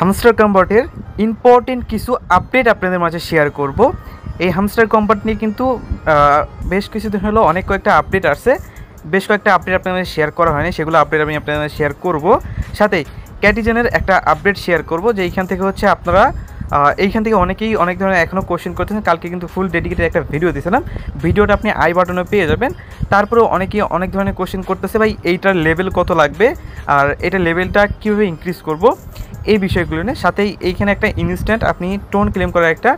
Hamster কম্বাটের important কিছু update আপনাদের মাঝে শেয়ার করব। এই হামস্টার কম্বাট নিয়ে কিন্তু বেশ কিছুদিন হলো অনেক কয়েকটা আপডেট আসছে, বেশ কয়েকটা আপডেট আপনাদের শেয়ার করা হয়নি, সেগুলো আপডেট আমি আপনাদের শেয়ার করব। সাথে ক্যাটিজেনের একটা আপডেট শেয়ার করব যে এইখান থেকে হচ্ছে আপনারা এইখান থেকে অনেকেই অনেক ধরনের এখনও কোশ্চেন করতেছেন। কালকে কিন্তু ফুল ডেডিকেটেড একটা ভিডিও দিয়েছিলাম, ভিডিওটা আপনি আই বাটনে পেয়ে যাবেন। তারপরেও অনেকেই অনেক ধরনের কোশ্চেন করতেছে, ভাই এইটার লেভেল কত লাগবে আর এটা লেভেলটা কীভাবে ইনক্রিজ করব, এই বিষয়গুলো নিয়ে। সাথেই এইখানে একটা ইনস্ট্যান্ট আপনি টোন ক্লেম করার একটা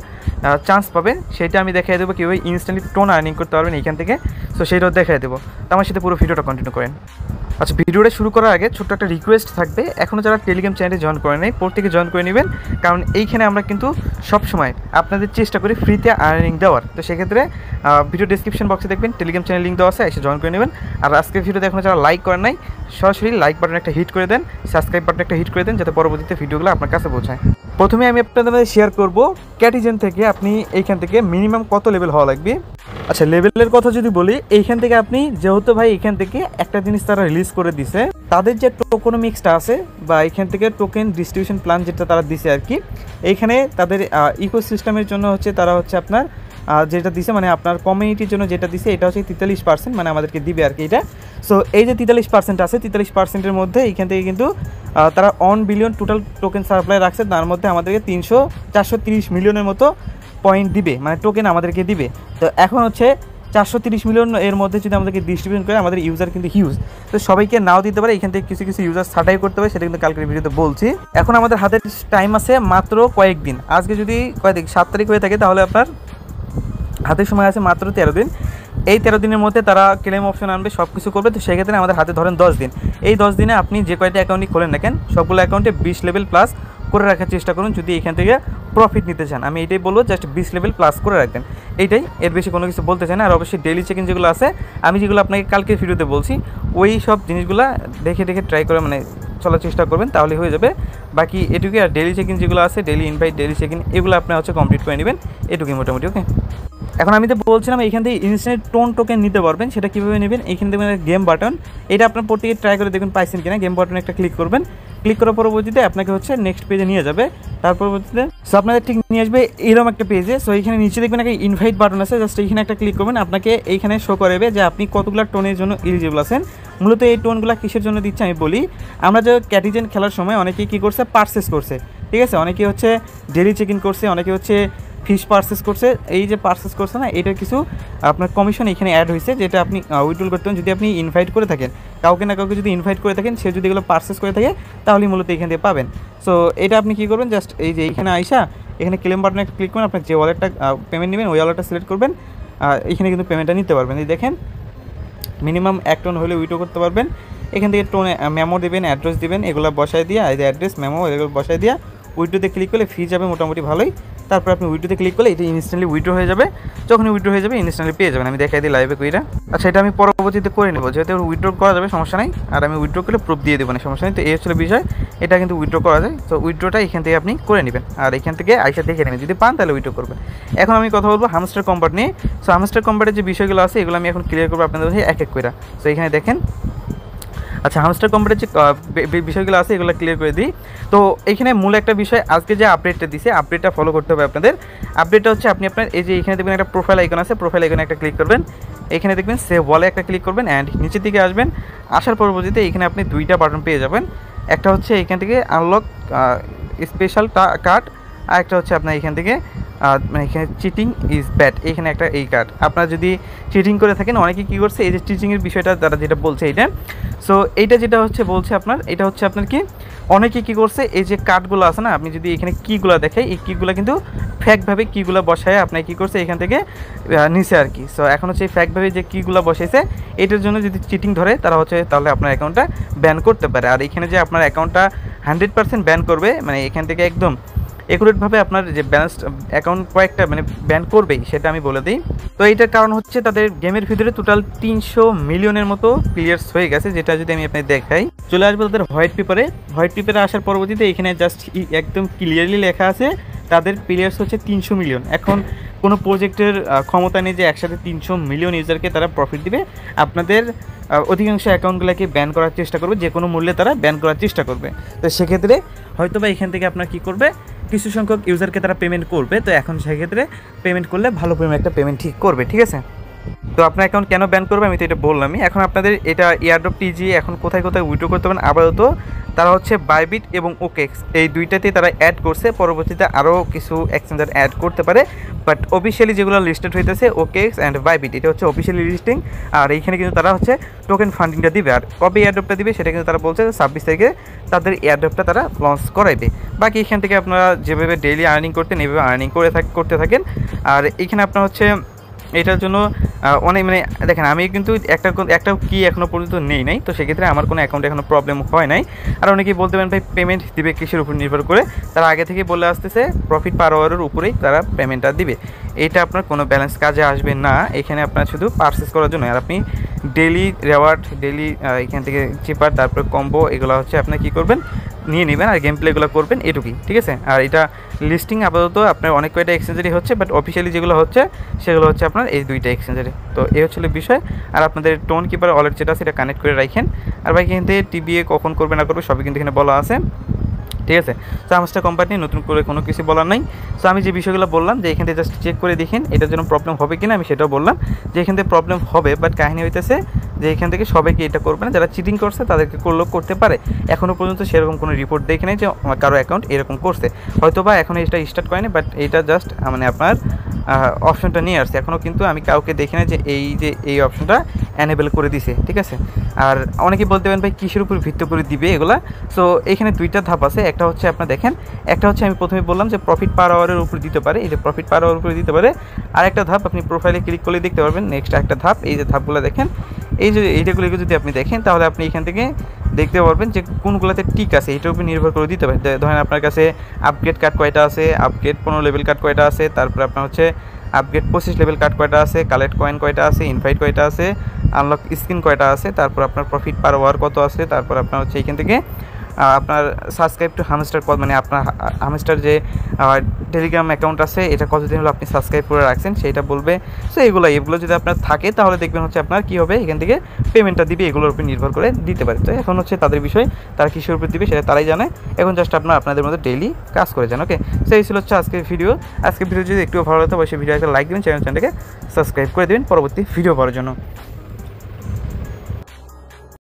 চান্স পাবেন, সেটা আমি দেখাই দেবো কীভাবে ইনস্ট্যান্টলি টোন আর্নিং করতে পারবেন এইখান থেকে। সো সেইটাও দেখাই দেবো, তো আমার সাথে পুরো ভিডিওটা কন্টিনিউ করেন। আচ্ছা, ভিডিওটা শুরু করার আগে ছোট্ট একটা রিকোয়েস্ট থাকবে, এখনও যারা টেলিগ্রাম চ্যানেলে জয়েন করে নেই প্রত্যেকে জয়েন করে নেবেন, কারণ এইখানে আমরা কিন্তু সবসময় আপনাদের চেষ্টা করি ফ্রিতে আর্নিং দেওয়ার। তো সেক্ষেত্রে ভিডিও ডিসক্রিপশন বক্সে দেখবেন টেলিগ্রাম চ্যানেল লিঙ্ক দেওয়া আছে, এসে জয়েন করে নেবেন। আর আজকের ভিডিওতে এখনও যারা লাইক করেন নাই সরাসরি লাইক বাটন একটা হিট করে দেন, সাবস্ক্রাইব বাটন একটা হিট করে দেন, যাতে পরবর্তীতে ভিডিওগুলো আপনার কাছে পৌঁছায়। প্রথমে আমি আপনাদের মধ্যে শেয়ার করব ক্যাটিজেন থেকে আপনি এইখান থেকে মিনিমাম কত লেভেল হওয়া লাগবে। আচ্ছা, লেভেলের কথা যদি বলি, এইখান থেকে আপনি যেহেতু ভাই এখান থেকে একটা জিনিস তারা রিলিজ করে দিছে, তাদের যে টোকোনমিক্সটা আছে বা এখান থেকে টোকেন ডিস্ট্রিবিউশন প্ল্যান যেটা তারা দিছে আর কি, এইখানে তাদের ইকোসিস্টেমের জন্য হচ্ছে তারা হচ্ছে আপনার যেটা দিছে মানে আপনার কমিউনিটির জন্য যেটা দিছে এটা হচ্ছে 43%, মানে আমাদেরকে দিবে আর কি এটা। সো এই যে 43% আছে, 43%-এর মধ্যে এইখান থেকে কিন্তু তারা 1 বিলিয়ন টোটাল টোকেন সাপ্লাই রাখছে, তার মধ্যে আমাদেরকে 430 মিলিয়নের মতো পয়েন্ট দিবে, মানে টোকেন আমাদেরকে দিবে। তো এখন হচ্ছে 430 মিলিয়ন এর মধ্যে যদি আমাদেরকে ডিস্ট্রিবিউশন করে, আমাদের ইউজার কিন্তু হিউজ, তো সবাইকে নাও দিতে পারে, এখান থেকে কিছু কিছু ইউজার ছাঁটাই করতে হবে, সেটা কিন্তু কালকের ভিডিওতে বলছি। এখন আমাদের হাতে টাইম আছে মাত্র কয়েকদিন, আজকে যদি 7 তারিখ হয়ে থাকে তাহলে আপনার হাতে সময় আছে মাত্র 13 দিন। এই 13 দিনের মধ্যে তারা ক্লেম অপশন আনবে, সব কিছু করবে। তো সেক্ষেত্রে আমাদের হাতে ধরেন 10 দিন, এই 10 দিনে আপনি যে কয়টা অ্যাকাউন্টই খোলেন না কেন সবগুলো অ্যাকাউন্টে 20 লেভেল প্লাস করে রাখার চেষ্টা করুন যদি এখান থেকে প্রফিট নিতে চান। আমি এইটাই বলবো, জাস্ট 20 লেভেল প্লাস করে রাখবেন, এইটাই, এর বেশি কোনো কিছু বলতে চাই না। আর অবশ্যই ডেইলি চেকিং যেগুলো আছে, আমি যেগুলো আপনাকে কালকে ভিডিওতে বলছি, ওই সব জিনিসগুলো দেখে দেখে ট্রাই করে মানে চলার চেষ্টা করবেন, তাহলে হয়ে যাবে। বাকি এটুকুই। আর ডেইলি চেকিং যেগুলো আছে, ডেইলি ইনভাইট, ডেইলি চেকিং, এগুলো আপনি হচ্ছে কমপ্লিট করে নেবেন, এটুকুই মোটামুটি। ওকে, এখন আমি তো বলছিলাম এইখান থেকে ইনস্ট্যান্ট টোন টোকেন নিতে পারবেন, সেটা কীভাবে নেবেন। এইখান থেকে গেম বাটন, এটা আপনার প্রত্যেকে ট্রাই করে দেখবেন পাইছেন কিনা। গেম বাটনে একটা ক্লিক করবেন, ক্লিক করার পরবর্তীতে আপনাকে হচ্ছে নেক্সট পেজে নিয়ে যাবে। তার পরবর্তীতে সো আপনাদের ঠিক নিয়ে আসবে এরকম একটা পেজে। সো এইখানে নিচে দেখবেন একটা ইনভাইট বাটন আছে, জাস্ট এইখানে একটা ক্লিক করবেন, আপনাকে এইখানে শো করাবে যে আপনি কতগুলো টোনের জন্য এলিজিবল আছেন। মূলত এই টোনগুলো কিসের জন্য দিচ্ছে আমি বলি। আমরা যে ক্যাটিজেন খেলার সময় অনেকেই কী করছে, পারচেস করছে, ঠিক আছে, অনেকে হচ্ছে ডেইলি চেক ইন করছে, অনেকে হচ্ছে ফিস পারচেস করছে। এই যে পারচেস করছে না, এটার কিছু আপনার কমিশন এখানে অ্যাড হয়েছে, যেটা আপনি উইথড্রল করতে পারেন যদি আপনি ইনভাইট করে থাকেন, কাউকে না কাউকে যদি ইনভাইট করে থাকেন, সে যদি এগুলো পারচেস করে থাকে তাহলেই মূলত এখান থেকে পাবেন। সো এটা আপনি কী করবেন, জাস্ট এই যে এইখানে আইসা এখানে ক্লেম বাটনে ক্লিক করবেন, আপনার যে ওয়ালেটটা পেমেন্ট নেবেন ওই ওয়ালেটটা সিলেক্ট করবেন, এখানে কিন্তু পেমেন্টটা নিতে পারবেন। এই দেখেন মিনিমাম 1 টোন হলে উইথড্র করতে পারবেন। এখান থেকে টোনে মেমো দেবেন, অ্যাড্রেস দেবেন, এগুলো বসায় দিয়ে এই যে অ্যাড্রেস মেমো এগুলো বসায় দিয়ে উইথড্রোতে ক্লিক করলে ফি যাবে মোটামুটি ভালোই। তারপর আপনি উইথড্রোতে ক্লিক করলে এটা ইনস্ট্যান্টলি উইথড্র হয়ে যাবে। যখনই উইথড্র হয়ে যাবে ইনস্ট্যান্টলি পেয়ে যাবেন। আমি দেখাই দিই লাইভে কইরা। আচ্ছা, এটা আমি পরবর্তীতে করে নেবো, যেহেতু উইথড্র করা যাবে সমস্যা নাই, আর আমি উইথড্র করলে প্রুফ দিয়ে দেবো না, সমস্যা নেই। তো এই হচ্ছে বিষয়, এটা কিন্তু উইথড্র করা যায়। তো উইথড্রটা এখান থেকে আপনি করে নেবেন, আর এখান থেকে আইসা দেখে নেবেন, যদি পান তাহলে উইথড্র করবেন। এখন আমি কথা বলবো হামস্টার কম্বাট নিয়ে। সো হামস্টার কম্বাটের যে বিষয়গুলো আছে এগুলো আমি এখন ক্লিয়ার করবো আপনাদের এক এক করে। সো এখানে দেখেন, আচ্ছা, হামস্টার কম্বাটের যে বিষয়গুলো আছে এগুলো ক্লিয়ার করে দিই। তো এইখানে মূল একটা বিষয়, আজকে যে আপডেটটা দিছে আপডেটটা ফলো করতে হবে আপনাদের। আপডেটটা হচ্ছে আপনি আপনার এই যে এখানে দেখবেন একটা প্রোফাইল আইকন আছে, প্রোফাইল আইকনে একটা ক্লিক করবেন, এখানে দেখবেন সেভ ওয়ালে একটা ক্লিক করবেন, অ্যান্ড নিচের দিকে আসবেন। আসার পরবর্তীতে এখানে আপনি 2টা বাটন পেয়ে যাবেন, একটা হচ্ছে এখান থেকে আনলক স্পেশাল কার্ড, আর একটা হচ্ছে আপনার এখান থেকে মানে এখানে চিটিং ইজ ব্যাড, এখানে একটা এই কার্ড। আপনারা যদি চিটিং করে থাকেন, অনেকে কী করছে এই যে চিটিংয়ের বিষয়টা তারা যেটা বলছে এইটা। সো এইটা যেটা হচ্ছে বলছে আপনার, এটা হচ্ছে আপনার কি অনেকে কী করছে এই যে কার্ডগুলো আছে না, আপনি যদি এখানে কীগুলো দেখে এই কীগুলো কিন্তু ফ্যাকভাবে কীগুলো বসায় আপনার কী করছে এখান থেকে নিচে আর কি। সো এখন হচ্ছে এই ফ্যাকভাবে যে কীগুলো বসাইছে এটার জন্য যদি চিটিং ধরে তারা হচ্ছে তাহলে আপনার অ্যাকাউন্টটা ব্যান করতে পারে। আর এখানে যে আপনার অ্যাকাউন্টটা 100% ব্যান করবে, মানে এখান থেকে একদম একুরেটভাবে আপনার যে ব্যালেন্স অ্যাকাউন্ট কয়েকটা মানে ব্যান করবেই, সেটা আমি বলে দিই। তো এইটার কারণ হচ্ছে তাদের গেমের ভিতরে টোটাল 300 মিলিয়নের মতো প্লেয়ার্স হয়ে গেছে, যেটা যদি আমি আপনাকে দেখাই। চলে আসবো তাদের হোয়াইট পেপারে। হোয়াইট পেপারে আসার পরবর্তীতে এখানে জাস্ট একদম ক্লিয়ারলি লেখা আছে তাদের প্লেয়ার্স হচ্ছে 300 মিলিয়ন। এখন কোনো প্রজেক্টের ক্ষমতা নেই যে একসাথে 300 মিলিয়ন ইউজারকে তারা প্রফিট দিবে। আপনাদের অধিকাংশ অ্যাকাউন্টগুলোকে ব্যান করার চেষ্টা করবে, যে কোনো মূল্যে তারা ব্যান করার চেষ্টা করবে। তো সেক্ষেত্রে হয়তো বা এখান থেকে আপনার কী করবে, কিছু সংখ্যক ইউজারকে তারা পেমেন্ট করবে। তো এখন সেক্ষেত্রে পেমেন্ট করলে ভালো পরিমাণ একটা পেমেন্ট ঠিক করবে, ঠিক আছে। তো আপনার অ্যাকাউন্ট কেন ব্যান করবে আমি তো এটা বললামই। এখন আপনাদের এটা এয়ারড্রপ টিজি এখন কোথায় কোথায় উইথড্র করতে পারেন আপাতত তারা হচ্ছে বাইবিট এবং ওকেক্স এই দুইটাতেই তারা অ্যাড করছে, পরবর্তীতে আরও কিছু এক্সচেঞ্জার অ্যাড করতে পারে, বাট অফিসিয়ালি যেগুলো লিস্টেড হইতেছে ওকেক্স অ্যান্ড বাইবিট, এটা হচ্ছে অফিসিয়ালি লিস্টিং। আর এইখানে কিন্তু তারা হচ্ছে টোকেন ফান্ডিংটা দিবে, আর কবে এয়ারড্রপটা দিবে সেটা কিন্তু তারা বলছে 26 তারিখে তাদের এয়ারড্রপটা তারা লঞ্চ করাইবে। বাকি এখান থেকে আপনারা যেভাবে ডেইলি আর্নিং করতেন এইভাবে আর্নিং করতে থাকেন। আর এইখানে আপনার হচ্ছে এটার জন্য অনেক মানে দেখেন আমি কিন্তু একটা কি এখনও পর্যন্ত নাই, তো সেক্ষেত্রে আমার কোনো অ্যাকাউন্টে এখনও প্রবলেম হয় নাই। আর অনেকেই বলতে পারেন ভাই পেমেন্ট দিবে কিসের উপর নির্ভর করে, তারা আগে থেকে বলে আসতেছে প্রফিট পার আওয়ারের উপরেই তারা পেমেন্টটা দিবে। এটা আপনার কোনো ব্যালেন্স কাজে আসবে না, এখানে আপনার শুধু পারচেস করার জন্য। আর আপনি ডেইলি রেওয়ার্ড, ডেইলি এখান থেকে চিপার, তারপর কম্বো, এগুলো হচ্ছে আপনি কী করবেন নিয়ে নেবেন আর গেম প্লেগুলো করবেন, এটুকুই, ঠিক আছে। আর এটা লিস্টিং আপাতত আপনার অনেক কয়টা এক্সচেঞ্জারই হচ্ছে, বাট অফিসিয়ালি যেগুলো হচ্ছে সেগুলো হচ্ছে আপনার এই দুইটা এক্সচেঞ্জারে। তো এই হচ্ছিল বিষয়। আর আপনাদের টোন কিপার ওয়ালেট যেটা সেটা কানেক্ট করে রাখেন। আর ভাই এখান থেকে টিবিএ কখন করবে না করবে সবই কিন্তু এখানে বলা আছে, ঠিক আছে। তো হামস্টার কোম্পানি নতুন করে কোনো কিছু বলার নাই। সো আমি যে বিষয়গুলো বললাম যে এখান থেকে জাস্ট চেক করে দেখেন এটার জন্য প্রবলেম হবে কিনা, আমি সেটাও বললাম যে এখান থেকে প্রবলেম হবে, বাট কাহিনী হইতেছে যে এখান থেকে সবাইকে এটা করবে না, যারা চিটিং করছে তাদেরকে করলেও করতে পারে। এখনও পর্যন্ত সেরকম কোনো রিপোর্ট দেখে নেই যে কারো অ্যাকাউন্ট এরকম করছে, হয়তো বা এখন এটা স্টার্ট করেনি, বাট এটা জাস্ট মানে আপনার অপশনটা নিয়ে আসছে। এখনও কিন্তু আমি কাউকে দেখি না যে এই অপশনটা অ্যানেবল করে দিছে, ঠিক আছে। আর অনেকে বলতে পারেন ভাই কিসের উপর ভিত্তি করে দিবে এগুলা। সো এখানে দুইটা ধাপ আছে, একটা হচ্ছে আপনার দেখেন, একটা হচ্ছে আমি প্রথমে বললাম যে প্রফিট পার আওয়ারের উপরে দিতে পারে, এই যে প্রফিট পার আওয়ার উপরে দিতে পারে। আর একটা ধাপ আপনি প্রোফাইলে ক্লিক করলে দেখতে পারবেন, নেক্সট একটা ধাপ, এই যে ধাপগুলো দেখেন, এই যে এইটাগুলোকে যদি আপনি দেখেন তাহলে আপনি এখান থেকে দেখতে পারবেন যে কোনগুলোতে টিক আছে, এটার উপর নির্ভর করে দিতে পারেন। ধরেন আপনার কাছে আপগ্রেড কার্ড কয়টা আছে, আপগ্রেড 15 লেভেল কার্ড কয়টা আছে, তারপর আপনার হচ্ছে আপগ্রেড 25 লেভেল কার্ড কয়টা আছে, কালেক্ট কয়েন কয়টা আছে, ইনভাইট কয়টা আছে, আনলক স্ক্রিন কয়টা আছে, তারপর আপনার প্রফিট পার আওয়ার কত আছে, তারপর আপনার হচ্ছে এখান থেকে আপনার সাবস্ক্রাইব টু হামস্টার মানে আপনার হামস্টার যে টেলিগ্রাম অ্যাকাউন্ট আছে এটা কতদিন হলো আপনি সাবস্ক্রাইব করে রাখছেন সেইটা বলবে। সো এগুলো যদি আপনার থাকে তাহলে দেখবেন হচ্ছে আপনার কী হবে, এখান থেকে পেমেন্টটা দিবে, এগুলোর উপর নির্ভর করে দিতে পারে। তো এখন হচ্ছে তাদের বিষয়, তারা কিসের উপর দিবে সেটা তারাই জানে। এখন জাস্ট আপনাদের মধ্যে ডেইলি কাজ করে যান, ওকে। সো এই ছিল হচ্ছে আজকের ভিডিও যদি একটু ভালো লাগতো অবশ্যই ভিডিও একটা লাইক দেবেন, চ্যানেলটাকে সাবস্ক্রাইব করে দেবেন পরবর্তী ভিডিও পাওয়ার জন্য।